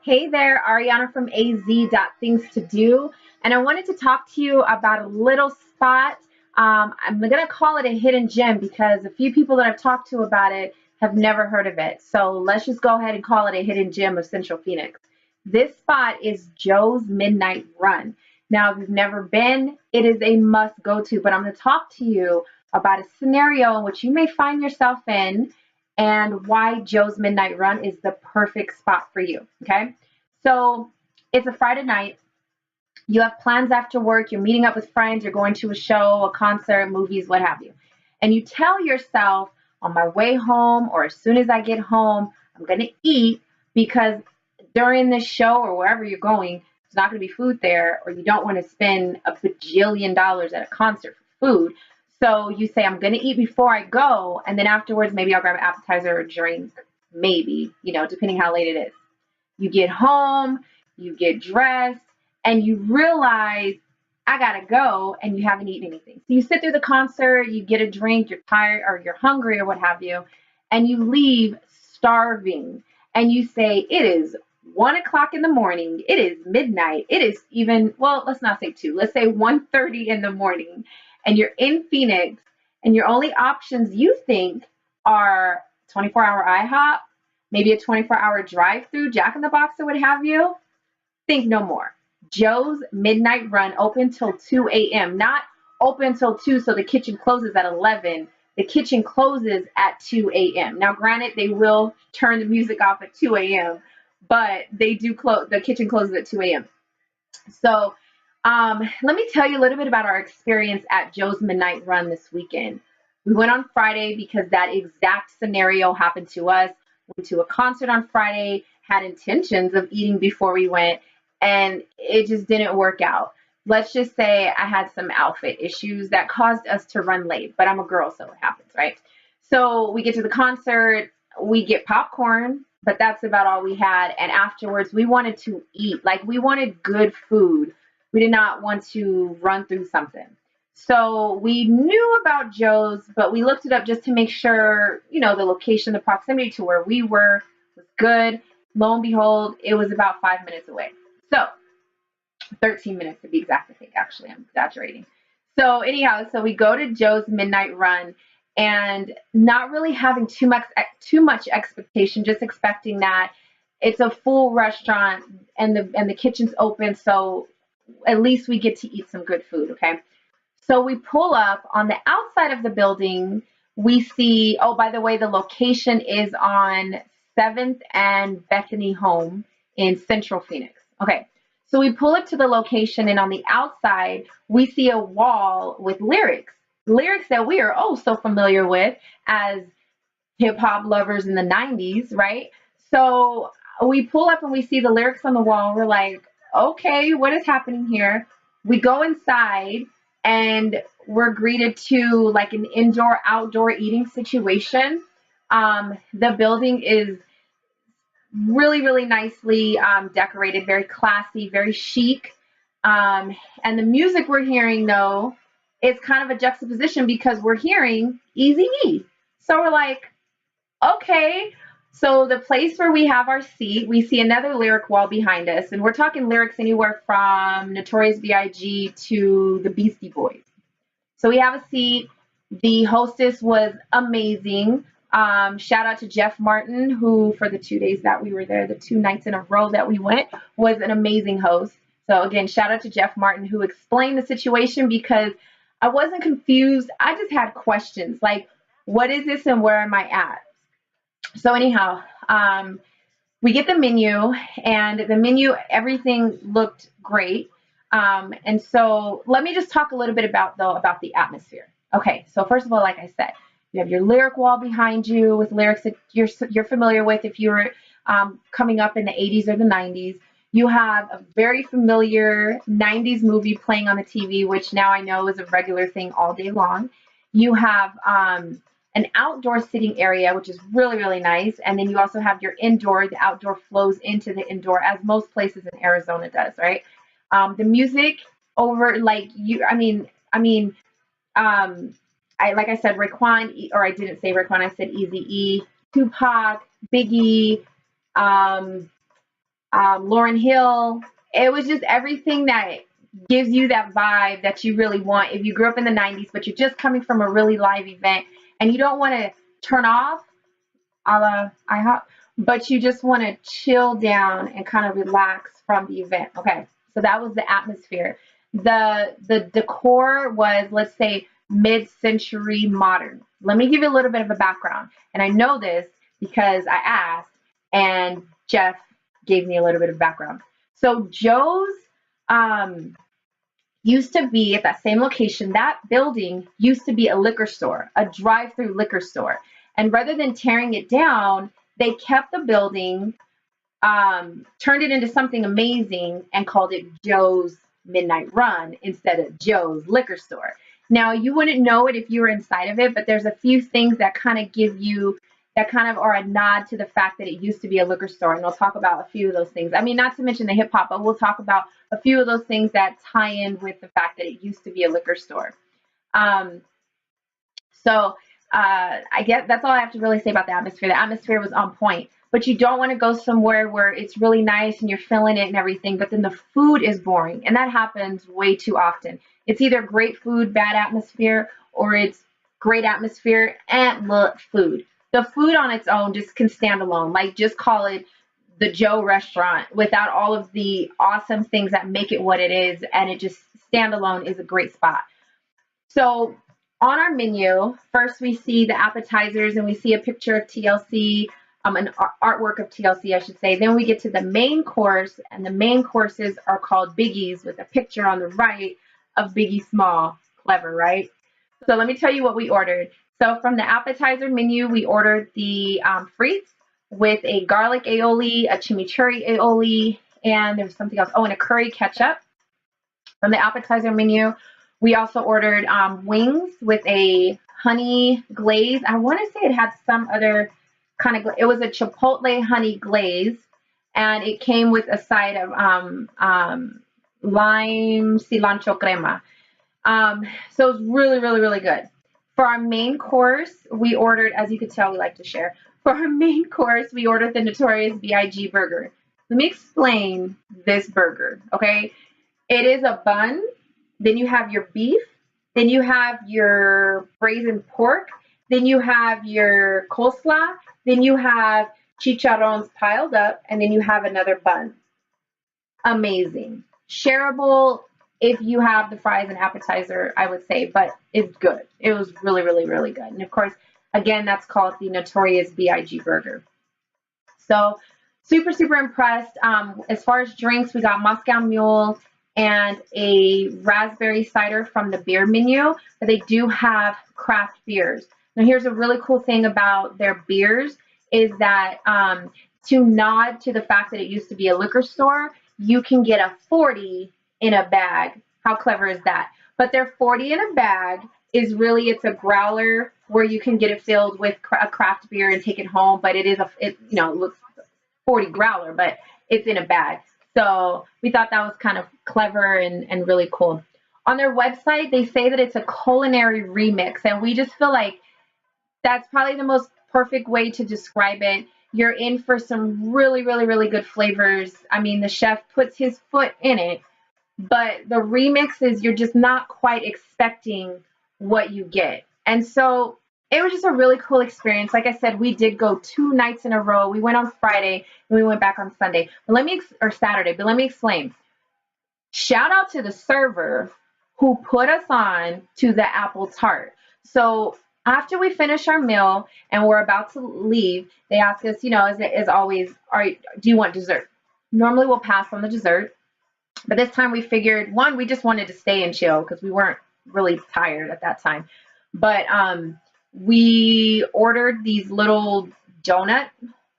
Hey there, Ariana from AZ Things to Do, and I wanted to talk to you about a little spot. I'm gonna call it a hidden gem because a few people that I've talked to about it have never heard of it. So let's just go ahead and call it a hidden gem of Central Phoenix. This spot is Joe's Midnight Run. Now, if you've never been, it is a must go to, but I'm gonna talk to you about a scenario in which you may find yourself in and why Joe's Midnight Run is the perfect spot for you. Okay. So it's a Friday night. You have plans after work. You're meeting up with friends. You're going to a show, a concert, movies, what have you. And you tell yourself, on my way home or as soon as I get home, I'm going to eat because during this show or wherever you're going, there's not going to be food there, or you don't want to spend a bajillion dollars at a concert for food. So you say, I'm going to eat before I go. And then afterwards, maybe I'll grab an appetizer or drink, maybe, depending how late it is. You get home, you get dressed, and you realize, I gotta go, and you haven't eaten anything. So you sit through the concert, you get a drink, you're tired or you're hungry or what have you, and you leave starving. And you say, it is 1 o'clock in the morning, it is midnight, it is even, well, let's not say 2, let's say 1:30 in the morning, and you're in Phoenix, and your only options you think are 24-hour IHOP, maybe a 24-hour drive-through, Jack in the Box or what have you. Think no more. Joe's Midnight Run open till 2 a.m. Not open till 2 so the kitchen closes at 11. The kitchen closes at 2 a.m. Now, granted, they will turn the music off at 2 a.m., but they do close. The kitchen closes at 2 a.m. So let me tell you a little bit about our experience at Joe's Midnight Run this weekend. We went on Friday because that exact scenario happened to us. Went to a concert on Friday, had intentions of eating before we went, and it just didn't work out. Let's just say I had some outfit issues that caused us to run late, but I'm a girl, so it happens, right? So we get to the concert, we get popcorn, but that's about all we had. And afterwards, we wanted to eat. Like, we wanted good food. We did not want to run through something. So we knew about Joe's, but we looked it up just to make sure, the location, the proximity to where we were was good. Lo and behold, it was about 5 minutes away. So 13 minutes to be exact, I think. Actually, I'm exaggerating. So anyhow, so we go to Joe's Midnight Run and not really having too much expectation, just expecting that it's a full restaurant and the kitchen's open, so at least we get to eat some good food, okay? So we pull up on the outside of the building. We see, oh, by the way, the location is on 7th and Bethany Home in Central Phoenix. Okay. So we pull up to the location, and on the outside, we see a wall with lyrics that we are oh so familiar with as hip hop lovers in the 90s, right? So we pull up and we see the lyrics on the wall. We're like, okay, what is happening here? We go inside and we're greeted to like an indoor outdoor eating situation. The building is really, really nicely decorated, very classy, very chic. And the music we're hearing, though, is kind of a juxtaposition because we're hearing Easy E. So we're like, okay. So the place where we have our seat, we see another lyric wall behind us, and we're talking lyrics anywhere from Notorious B.I.G. to the Beastie Boys. So we have a seat. The hostess was amazing. Shout out to Jeff Martin, who for the 2 days that we were there, the 2 nights in a row that we went, was an amazing host. So again, shout out to Jeff Martin, who explained the situation because I wasn't confused. I just had questions like, what is this and where am I at? So anyhow, we get the menu, and the menu, everything looked great. And so let me just talk a little bit about the atmosphere. Okay, so first of all, like I said, you have your lyric wall behind you with lyrics that you're familiar with if you're coming up in the 80s or the 90s. You have a very familiar 90s movie playing on the TV, which now I know is a regular thing all day long. You have an outdoor sitting area, which is really, really nice. And then you also have your indoor. The outdoor flows into the indoor, as most places in Arizona does, right? The music over, like you, like I said, Raekwon, or I didn't say Raekwon, I said Easy E, Tupac, Biggie, Lauryn Hill. It was just everything that gives you that vibe that you really want. If you grew up in the 90s, but you're just coming from a really live event and you don't want to turn off a la IHOP, but you just want to chill down and kind of relax from the event. Okay, so that was the atmosphere. The decor was, let's say, mid-century modern. Let me give you a little bit of a background. And I know this because I asked and Jeff gave me a little bit of background. So Joe's used to be at that same location. That building used to be a liquor store, a drive-through liquor store. And rather than tearing it down, they kept the building, turned it into something amazing, and called it Joe's Midnight Run instead of Joe's Liquor Store. Now, you wouldn't know it if you were inside of it, but there's a few things that kind of give you, that kind of are a nod to the fact that it used to be a liquor store. And we'll talk about a few of those things. I mean, not to mention the hip hop, but we'll talk about a few of those things that tie in with the fact that it used to be a liquor store. Um, so I guess that's all I have to really say about the atmosphere. The atmosphere was on point, but you don't want to go somewhere where it's really nice and you're feeling it and everything, but then the food is boring. And that happens way too often. It's either great food, bad atmosphere, or it's great atmosphere and food. The food on its own just can stand alone. Like, just call it the Joe restaurant without all of the awesome things that make it what it is. And it just stand alone is a great spot. So on our menu, first we see the appetizers and we see a picture of TLC, an artwork of TLC, I should say. Then we get to the main course, and the main courses are called Biggies with a picture on the right of Biggie Small. Clever, right? So let me tell you what we ordered. So from the appetizer menu, we ordered the frites with a garlic aioli, a chimichurri aioli, and there was something else. Oh, and a curry ketchup. From the appetizer menu, we also ordered wings with a honey glaze. I want to say it had some other kind of, it was a chipotle honey glaze, and it came with a side of lime cilantro crema. So it was really, really, really good. For our main course, we ordered, as you could tell, we like to share. For our main course, we ordered the notorious BIG burger. Let me explain this burger, okay? It is a bun, then you have your beef, then you have your braised pork, then you have your coleslaw, then you have chicharrones piled up, and then you have another bun. Amazing. Shareable if you have the fries and appetizer, I would say, but it's good. It was really, really, really good. And of course, again, that's called the notorious BIG burger. So super, super impressed. As far as drinks, we got Moscow Mule and a raspberry cider from the beer menu, but they do have craft beers. Now, here's a really cool thing about their beers is that to nod to the fact that it used to be a liquor store, you can get a 40 in a bag. How clever is that? But their 40 in a bag is really, it's a growler where you can get it filled with a craft beer and take it home, but it is it looks 40 growler, but it's in a bag. So we thought that was kind of clever and really cool. On their website, they say that it's a culinary remix, and we just feel like that's probably the most perfect way to describe it. You're in for some really, really, really good flavors. I mean, the chef puts his foot in it, but the remix is you're just not quite expecting what you get. And so it was just a really cool experience. Like I said, we did go 2 nights in a row. We went on Friday and we went back on Sunday. Or Saturday. But let me explain. Shout out to the server who put us on to the apple tart. So after we finish our meal and we're about to leave, they ask us, as always, do you want dessert? Normally we'll pass on the dessert. But this time we figured, one, we just wanted to stay and chill because we weren't really tired at that time. But we ordered these little donut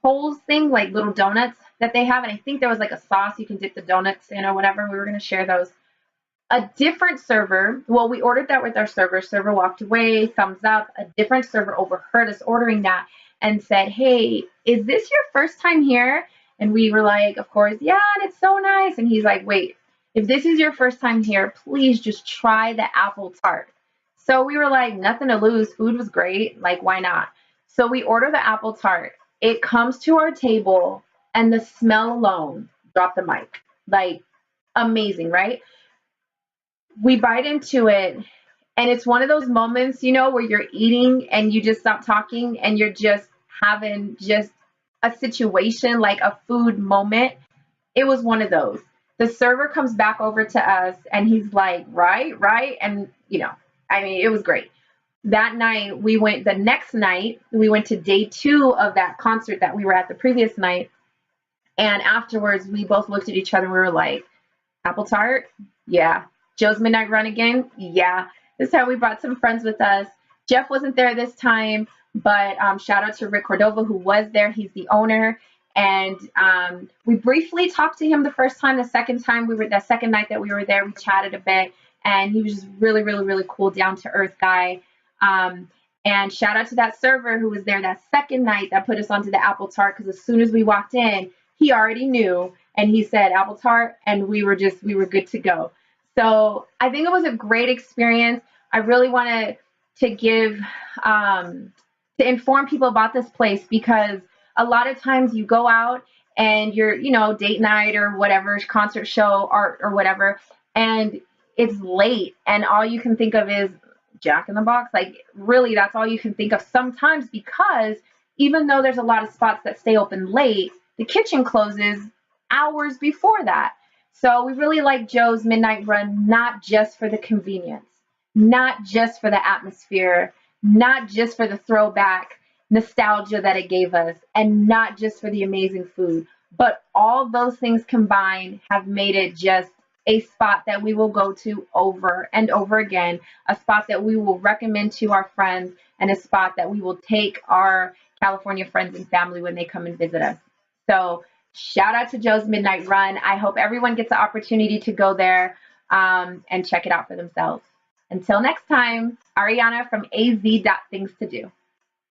holes thing, like little donuts that they have. And I think there was like a sauce you can dip the donuts in or whatever. We were going to share those. A different server, well, we ordered that with our server. Server walked away, thumbs up. A different server overheard us ordering that and said, hey, is this your first time here? And we were like, of course, yeah, and it's so nice. And he's like, wait, if this is your first time here, please just try the apple tart. So we were like, nothing to lose. Food was great. Like, why not? So we order the apple tart. It comes to our table, and the smell alone drop the mic. Like, amazing, right? We bite into it, and it's one of those moments, you know, where you're eating and you just stop talking and you're just having just a situation, like a food moment. It was one of those. The server comes back over to us and he's like, right, right. And, you know, I mean, it was great. That night, the next night, we went to day 2 of that concert that we were at the previous night. And afterwards, we both looked at each other and we were like, apple tart? Yeah. Joe's Midnight Run again? Yeah. This time we brought some friends with us. Jeff wasn't there this time, but shout out to Rick Cordova, who was there. He's the owner. And we briefly talked to him the first time. The second night that we were there, we chatted a bit. And he was just really, really, really cool, down to earth guy. And shout out to that server who was there that second night that put us onto the apple tart, because as soon as we walked in, he already knew, and he said apple tart, and we were good to go. So I think it was a great experience. I really wanted to inform people about this place, because a lot of times you go out and you're, you know, date night or whatever, concert, show, art or whatever, and it's late and all you can think of is Jack in the Box. Like, really, that's all you can think of sometimes, because even though there's a lot of spots that stay open late, the kitchen closes hours before that. So we really like Joe's Midnight Run, not just for the convenience, not just for the atmosphere, not just for the throwback nostalgia that it gave us, and not just for the amazing food, but all those things combined have made it just a spot that we will go to over and over again, a spot that we will recommend to our friends, and a spot that we will take our California friends and family when they come and visit us. So shout out to Joe's Midnight Run. I hope everyone gets the opportunity to go there and check it out for themselves. Until next time, Ariana from AZ. Things to Do.